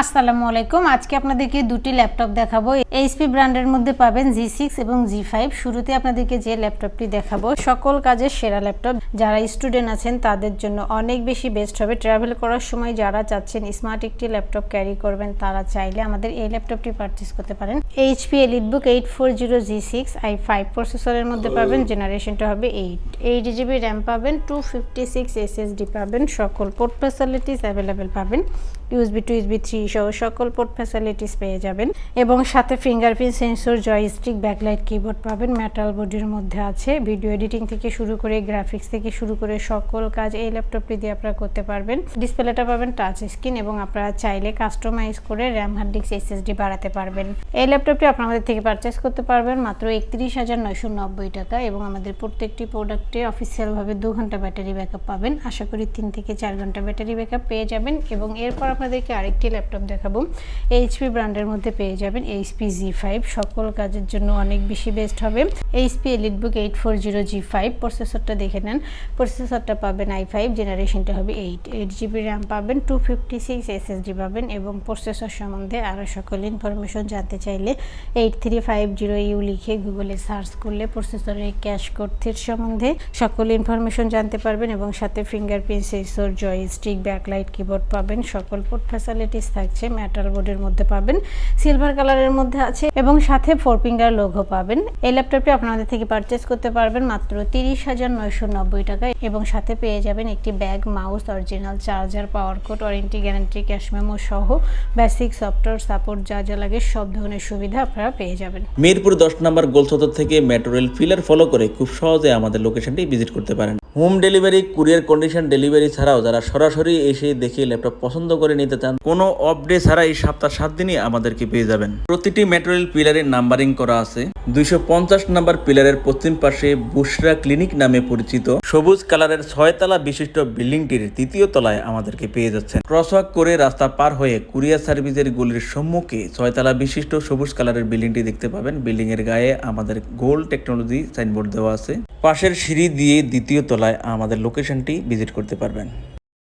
আসসালামু আলাইকুম। আজকে আপনাদেরকে দুটি ল্যাপটপ দেখাবো। এইচপি ব্র্যান্ডের মধ্যে পাবেন G6 এবং G5। শুরুতে আপনাদেরকে যে ল্যাপটপটি দেখাবো সকল কাজের সেরা ল্যাপটপ। যারা স্টুডেন্ট আছেন তাদের জন্য অনেক বেশি বেস্ট হবে। ট্রাভেল করার সময় যারা চাচ্ছেন স্মার্ট একটি ল্যাপটপ ক্যারি করবেন তারা চাইলে আমাদের এই ল্যাপটপটি পারচেস করতে পারেন। HP EliteBook 840 G6 i5 প্রসেসরের মধ্যে পাবেন। জেনারেশনটা হবে 8GB র্যাম পাবেন, 256 SSD পাবেন। সকল পোর্ট ফ্যাসিলিটিস অ্যাভেলেবেল পাবেন। USB to USB 3 সহ সকল পোর্ট ফ্যাসিলিটিস পেয়ে যাবেন এবং সাথে fingerprint sensor, joystick, backlight keyboard পাবেন। মেটাল বডির মধ্যে আছে। ভিডিও এডিটিং থেকে শুরু করে গ্রাফিক্স থেকে শুরু করে সকল কাজ এই ল্যাপটপটি দিয়ে আপনারা করতে পারবেন। ডিসপ্লেটা পাবেন টাচ স্ক্রিন এবং আপনারা চাইলে কাস্টমাইজ করে র্যাম, হার্ড ডিস্ক, SSD বাড়াতে পারবেন। এই ল্যাপটপটি আপনারা আমাদের থেকে পারচেস করতে পারবেন মাত্র 31,990 টাকা এবং আমাদের প্রত্যেকটি প্রোডাক্টে অফিসিয়ালভাবে 2 ঘন্টা ব্যাটারি ব্যাকআপ পাবেন। আশা করি 3 থেকে 4 ঘন্টা ব্যাটারি ব্যাকআপ পেয়ে যাবেন। এবং এরপর আপনাদেরকে আরেকটি ল্যাপটপ দেখাবো। HP ব্র্যান্ডের মধ্যে পেয়ে যাবেন HP G5। সকল কাজের জন্য অনেক বেশি বেস্ট হবে। HP EliteBook 840 G5 প্রসেসরটা দেখে নেন। প্রসেসরটা পাবেন i5, জেনারেশনটা হবে 8GB র্যাম পাবেন, 256 SSD পাবেন এবং প্রসেসর সম্বন্ধে আরও সকল ইনফরমেশন জানতে চাইলে 8350U লিখে গুগলে সার্চ করলে প্রসেসরের ক্যাশ কোডের সম্বন্ধে সকল ইনফরমেশন জানতে পারবেন এবং সাথে fingerprint sensor, joystick, backlight keyboard পাবেন। সকল পোর্ট ফ্যাসিলিটিস থাকছে। মেটাল বোর্ডের মধ্যে পাবেন, সিলভার কালারের মধ্যে আছে এবং সাথে 4 ফিঙ্গার লোগো পাবেন। এই ল্যাপটপটি আপনাদের থেকে পারচেস করতে পারবেন মাত্র 30,990 টাকা এবং সাথে পেয়ে যাবেন একটি bag, mouse, original charger, power cord, warranty guarantee, cash memo সহ বেসিক সফটওয়্যার সাপোর্ট যা যা লাগে সব ধরনের সুবিধা আপনারা পেয়ে যাবেন। মিরপুর 10 নম্বর গোলচত্বর থেকে মেট্রো রেল পিলার ফলো করে খুব সহজে আমাদের লোকেশনটি ভিজিট করতে পারেন। Home delivery, courier condition delivery ছাড়াও যারা সরাসরি এসে দেখে ল্যাপটপ পছন্দ করে নিতে চান, কোনো অফ ডে ছাড়া এই সপ্তাহ 7 দিনই আমাদেরকে পেয়ে যাবেন। প্রতিটি মেট্রো রেল পিলারের নাম্বারিং করা আছে। 250 নম্বর পিলারের পশ্চিম পাশে বুশরা ক্লিনিক নামে পরিচিত সবুজ কালারের 6 তলা বিশিষ্ট বিল্ডিংটির 3য় তলায় আমাদেরকে পেয়ে যাচ্ছেন। ক্রসওয়াক করে রাস্তা পার হয়ে কুরিয়ার সার্ভিসের গলির সম্মুখে 6 তলা বিশিষ্ট সবুজ কালারের বিল্ডিংটি দেখতে পাবেন। বিল্ডিং এর গায়ে আমাদের গোল্ড টেকনোলজি সাইনবোর্ড দেওয়া আছে। পাশের সিঁড়ি দিয়ে 2য় তলায় আমাদের লোকেশনটি ভিজিট করতে পারবেন।